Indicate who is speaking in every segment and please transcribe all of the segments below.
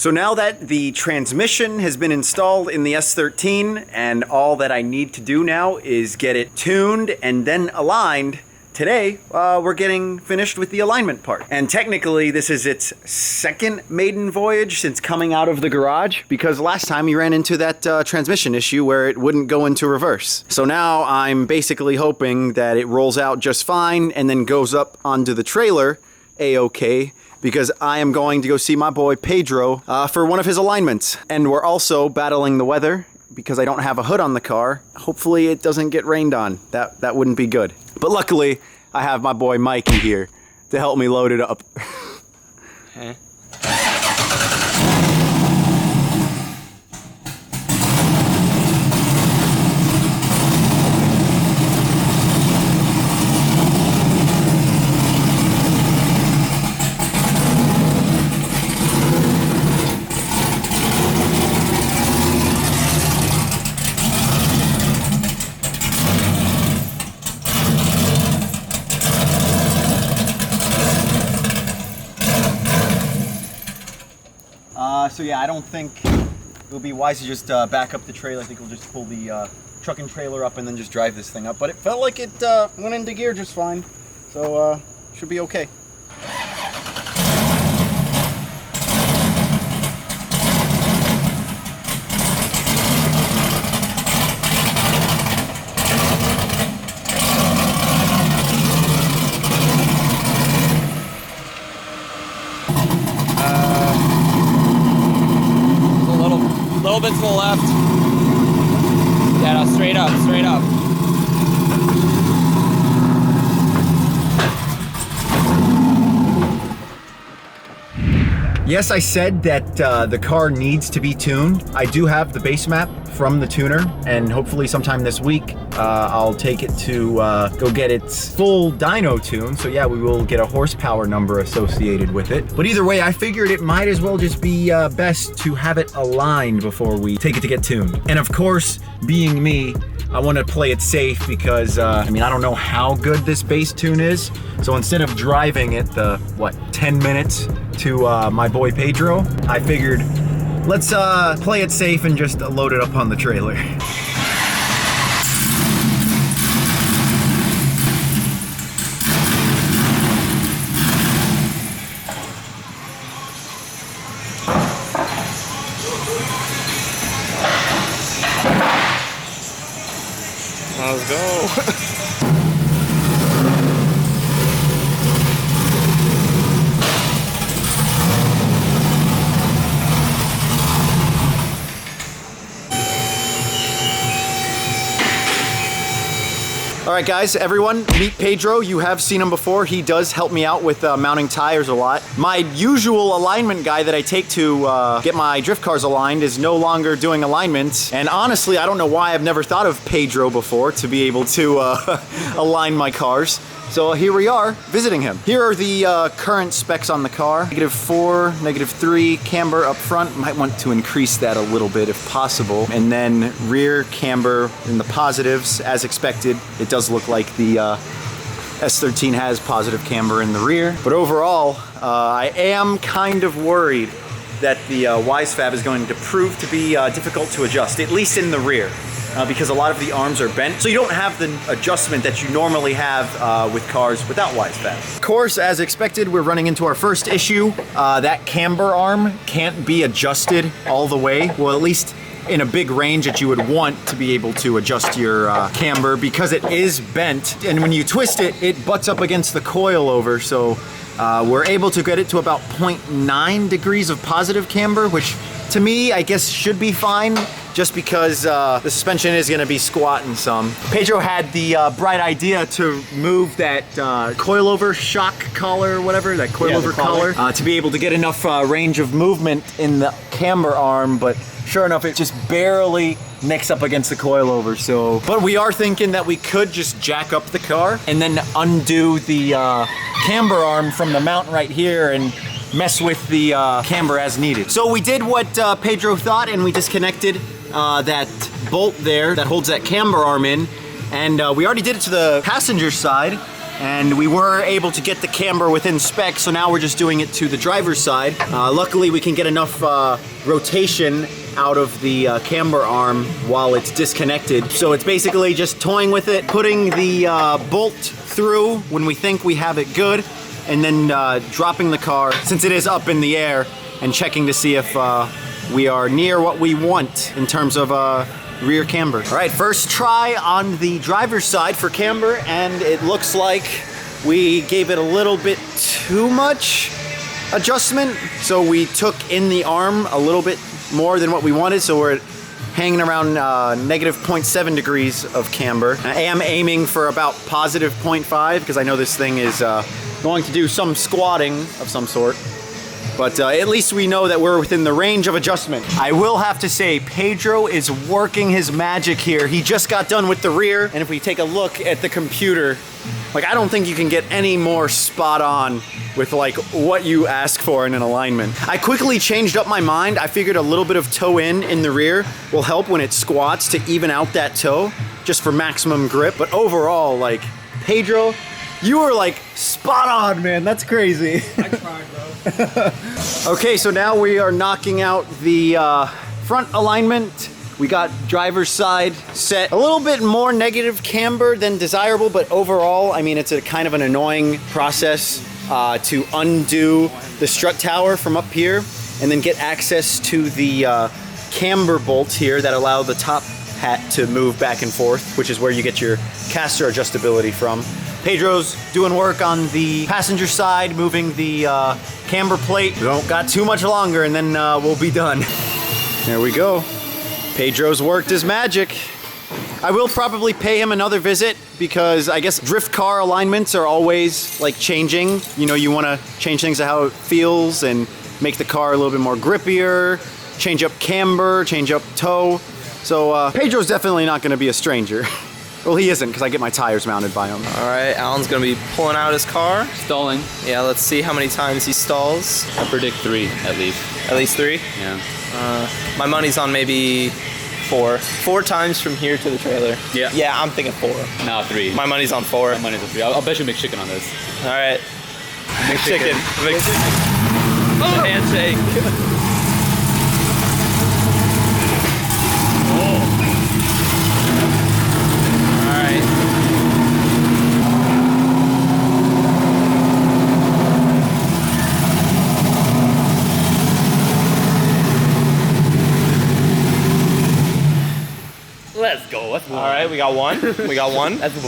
Speaker 1: So now that the transmission has been installed in the S13 and all that I need to do now is get it tuned and then aligned, today, we're getting finished with the alignment part. And technically, this is its second maiden voyage since coming out of the garage, because last time you ran into that transmission issue where it wouldn't go into reverse. So now I'm basically hoping that it rolls out just fine and then goes up onto the trailer A-OK, because I am going to go see my boy Pedro for one of his alignments. And we're also battling the weather because I don't have a hood on the car. Hopefully it doesn't get rained on. That wouldn't be good. But luckily, I have my boy Mikey here to help me load it up.
Speaker 2: Huh?
Speaker 1: So yeah, I don't think it would be wise to just back up the trailer. I think we'll just pull the truck and trailer up and then just drive this thing up. But it felt like it went into gear just fine. So should be okay.
Speaker 2: A little bit to the left. Yeah, no, straight up, straight up.
Speaker 1: Yes, I said that the car needs to be tuned. I do have the base map from the tuner, and hopefully sometime this week I'll take it to go get its full dyno tune. So yeah, we will get a horsepower number associated with it. But either way, I figured it might as well just be best to have it aligned before we take it to get tuned. And of course, being me, I want to play it safe because, I mean, I don't know how good this base tune is. So instead of driving it the, 10 minutes to my boy Pedro, I figured let's play it safe and just load it up on the trailer.
Speaker 2: Let's go.
Speaker 1: All right, guys, everyone, meet Pedro. You have seen him before. He does help me out with mounting tires a lot. My usual alignment guy that I take to get my drift cars aligned is no longer doing alignments. And honestly, I don't know why I've never thought of Pedro before to be able to align my cars. So here we are, visiting him. Here are the current specs on the car. -4, -3, camber up front. Might want to increase that a little bit if possible. And then rear camber in the positives, as expected. It does look like the S13 has positive camber in the rear. But overall, I am kind of worried that the WiseFab is going to prove to be difficult to adjust, at least in the rear. Because a lot of the arms are bent. So you don't have the adjustment that you normally have with cars without WiseFab. Of course, as expected, we're running into our first issue. That camber arm can't be adjusted all the way. Well, at least in a big range that you would want to be able to adjust your camber, because it is bent. And when you twist it, it butts up against the coilover. So we're able to get it to about 0.9 degrees of positive camber, which to me, I guess should be fine, just because the suspension is gonna be squatting some. Pedro had the bright idea to move that coilover shock collar, whatever, that coilover collar, to be able to get enough range of movement in the camber arm, but sure enough, it just barely nicks up against the coilover. So, but we are thinking that we could just jack up the car and then undo the camber arm from the mount right here and mess with the camber as needed. So we did what Pedro thought, and we disconnected that bolt there that holds that camber arm in, and we already did it to the passenger side. and we were able to get the camber within spec, so now we're just doing it to the driver's side. Luckily, we can get enough rotation out of the camber arm while it's disconnected. So it's basically just toying with it, putting the bolt through when we think we have it good, and then dropping the car, since it is up in the air, and checking to see if we are near what we want in terms of rear camber. All right, first try on the driver's side for camber, and it looks like we gave it a little bit too much adjustment. So we took in the arm a little bit more than what we wanted, so we're hanging around negative 0.7 degrees of camber. I am aiming for about positive 0.5 because I know this thing is going to do some squatting of some sort. But at least we know that we're within the range of adjustment. I will have to say, Pedro is working his magic here. He just got done with the rear, and if we take a look at the computer, like, I don't think you can get any more spot on with like what you ask for in an alignment. I quickly changed up my mind. I figured a little bit of toe in the rear will help when it squats to even out that toe, just for maximum grip. But overall, like, Pedro, you were like spot on, man. That's crazy.
Speaker 2: I tried, bro.
Speaker 1: Okay, so now we are knocking out the front alignment. We got driver's side set. A little bit more negative camber than desirable, but overall, I mean, it's a kind of an annoying process to undo the strut tower from up here and then get access to the camber bolts here that allow the top hat to move back and forth, which is where you get your caster adjustability from. Pedro's doing work on the passenger side, moving the camber plate. We don't got too much longer, and then we'll be done. There we go. Pedro's worked his magic. I will probably pay him another visit because I guess drift car alignments are always like changing. You know, you want to change things to how it feels and make the car a little bit more grippier, change up camber, change up toe. So Pedro's definitely not going to be a stranger. Well, he isn't, because I get my tires mounted by him.
Speaker 3: All right, Alan's gonna be pulling out his car.
Speaker 2: Stalling.
Speaker 3: Yeah, let's see how many times he stalls.
Speaker 2: I predict 3 at least.
Speaker 3: At least 3?
Speaker 2: Yeah.
Speaker 3: My money's on maybe 4. 4 times from here to the trailer.
Speaker 2: Yeah.
Speaker 3: Yeah, I'm thinking 4.
Speaker 2: No, 3.
Speaker 3: My money's on 4.
Speaker 2: My money's on 3. I'll bet you McChicken on this.
Speaker 3: All right. McChicken. Oh. Handshake.
Speaker 2: Let's go. Let's move.
Speaker 3: All right, we got 1. We got 1.
Speaker 2: Let's move.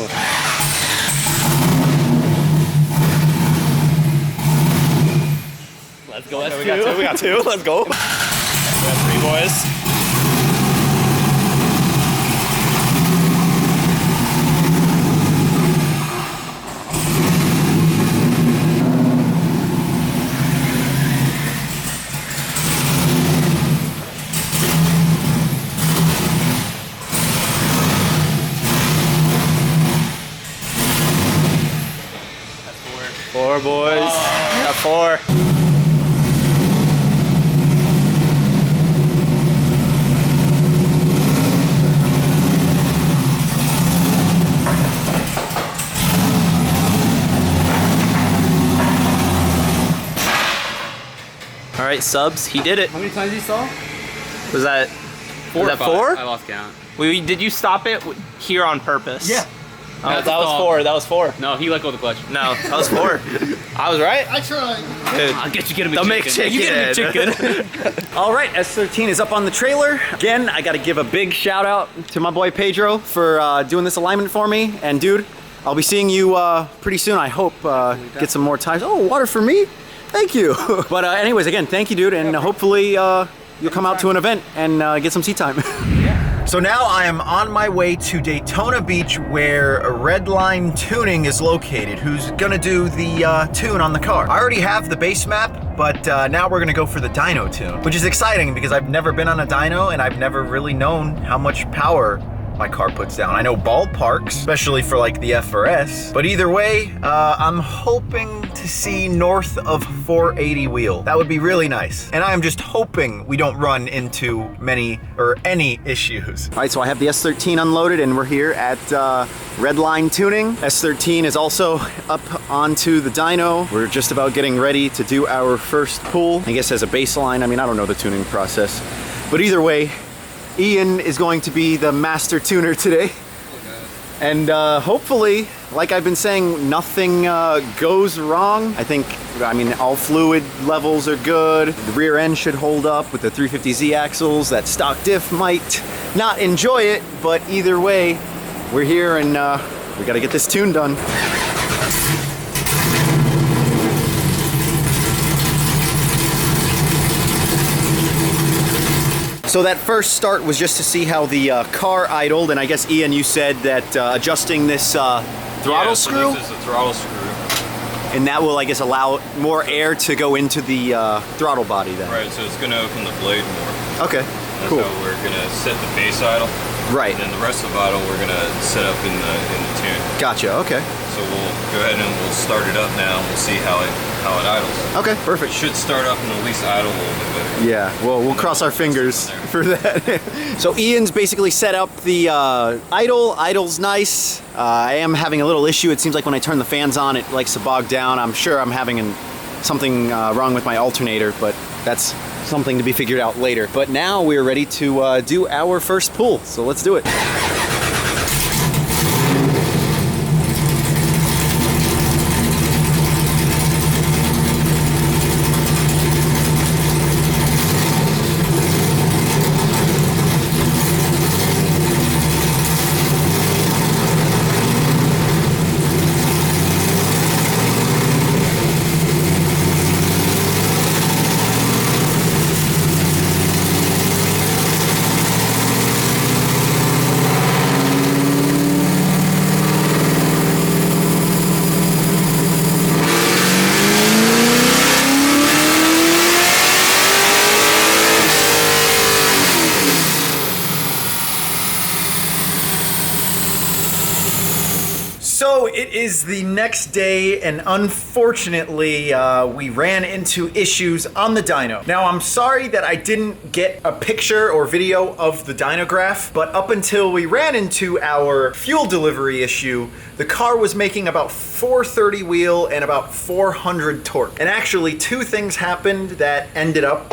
Speaker 2: Let's go. Let's
Speaker 3: We got 2. We got 2. Let's go. We got 3 boys. Four boys. Got 4. All right, subs. He did it.
Speaker 2: How many times you saw?
Speaker 3: Was that
Speaker 2: 4
Speaker 3: was
Speaker 2: or
Speaker 3: that
Speaker 2: 5?
Speaker 3: 4?
Speaker 2: I lost count.
Speaker 3: Did you stop it here on purpose?
Speaker 1: Yeah.
Speaker 3: Oh,
Speaker 2: That's
Speaker 3: that was
Speaker 2: all.
Speaker 3: 4. That was 4.
Speaker 2: No, he let go of the clutch.
Speaker 3: No, that was 4. I was right.
Speaker 1: I tried.
Speaker 3: Dude,
Speaker 2: I'll get you. Get him
Speaker 3: the
Speaker 2: McChicken. You get him
Speaker 3: McChicken.
Speaker 2: McChicken.
Speaker 1: All right, S13 is up on the trailer. Again, I got to give a big shout out to my boy Pedro for doing this alignment for me. And dude, I'll be seeing you pretty soon. I hope get some more tires. Oh, water for me? Thank you. But anyways, again, thank you, dude. And hopefully you'll come out to an event and get some seat time. So now I am on my way to Daytona Beach where Redline Tuning is located, who's gonna do the tune on the car. I already have the base map, but now we're gonna go for the dyno tune, which is exciting because I've never been on a dyno and I've never really known how much power my car puts down. I know ballparks, especially for like the F or S, but either way, I'm hoping to see north of 480 wheel. That would be really nice. And I'm just hoping we don't run into many or any issues. All right, so I have the S13 unloaded and we're here at Redline Tuning. S13 is also up onto the dyno. We're just about getting ready to do our first pull. I guess as a baseline, I mean, I don't know the tuning process, but either way, Ian is going to be the master tuner today. And hopefully, like I've been saying, nothing goes wrong. I mean, all fluid levels are good. The rear end should hold up with the 350Z axles. That stock diff might not enjoy it, but either way, we're here and we gotta get this tune done. So that first start was just to see how the car idled, and I guess Ian, you said that adjusting this throttle screw?
Speaker 4: So this is the throttle screw.
Speaker 1: And that will, I guess, allow more air to go into the throttle body then.
Speaker 4: Right, so it's gonna open the blade more.
Speaker 1: Okay,
Speaker 4: That's
Speaker 1: cool.
Speaker 4: how we're gonna set the base idle.
Speaker 1: Right.
Speaker 4: And then the rest of the idle we're gonna set up in the tune.
Speaker 1: Gotcha, okay.
Speaker 4: So we'll go ahead and we'll start it up now and we'll see how it idles.
Speaker 1: Okay, perfect.
Speaker 4: It should start up and at least idle a little bit better.
Speaker 1: Yeah, well, we'll cross our fingers for that. So Ian's basically set up the idle. Idle's nice. I am having a little issue. It seems like when I turn the fans on, it likes to bog down. I'm sure I'm having something wrong with my alternator, but that's something to be figured out later. But now we're ready to do our first pull, so let's do it. So it is the next day, and unfortunately, we ran into issues on the dyno. Now, I'm sorry that I didn't get a picture or video of the dynograph, but up until we ran into our fuel delivery issue, the car was making about 430 wheel and about 400 torque. And actually, two things happened that ended up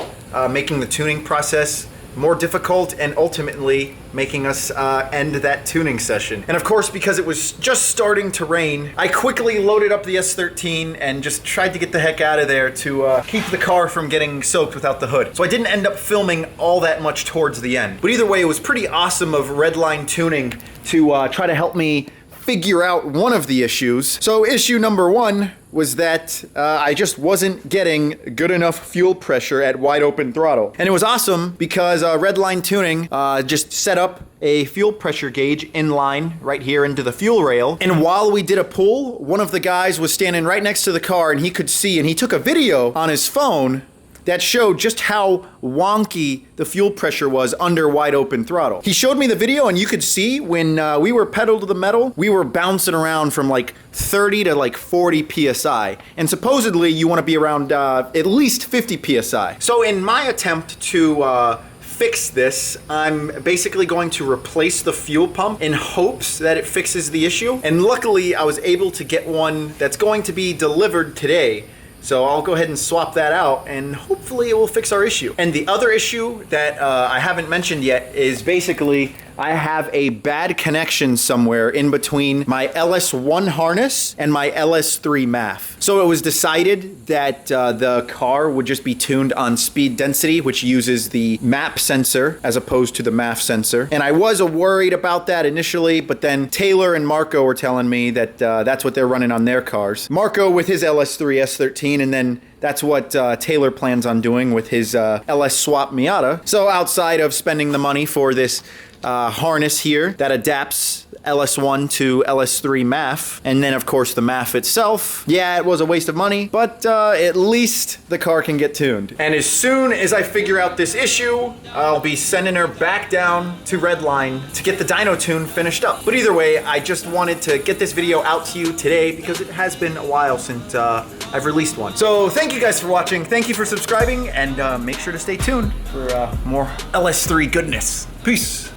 Speaker 1: making the tuning process more difficult and ultimately making us end that tuning session. And of course, because it was just starting to rain, I quickly loaded up the S13 and just tried to get the heck out of there to keep the car from getting soaked without the hood. So I didn't end up filming all that much towards the end. But either way, it was pretty awesome of Redline Tuning to try to help me figure out one of the issues. So issue number one was that I just wasn't getting good enough fuel pressure at wide open throttle. And it was awesome because Redline Tuning just set up a fuel pressure gauge in line right here into the fuel rail. And while we did a pull, one of the guys was standing right next to the car and he could see, and he took a video on his phone that showed just how wonky the fuel pressure was under wide open throttle. He showed me the video and you could see when we were pedal to the metal, we were bouncing around from like 30 to like 40 PSI. And supposedly you want to be around at least 50 PSI. So in my attempt to fix this, I'm basically going to replace the fuel pump in hopes that it fixes the issue. And luckily I was able to get one that's going to be delivered today. So I'll go ahead and swap that out and hopefully it will fix our issue. And the other issue that I haven't mentioned yet is basically I have a bad connection somewhere in between my LS1 harness and my LS3 MAF. So it was decided that the car would just be tuned on speed density, which uses the MAP sensor as opposed to the MAF sensor. And I was worried about that initially, but then Taylor and Marco were telling me that that's what they're running on their cars. Marco with his LS3 S13, and then that's what Taylor plans on doing with his LS Swap Miata. So outside of spending the money for this harness here that adapts LS1 to LS3 MAF. And then of course the MAF itself, yeah, it was a waste of money, but at least the car can get tuned. And as soon as I figure out this issue, I'll be sending her back down to Redline to get the dyno tune finished up. But either way, I just wanted to get this video out to you today because it has been a while since I've released one. So thank you guys for watching. Thank you for subscribing, and make sure to stay tuned for more LS3 goodness. Peace.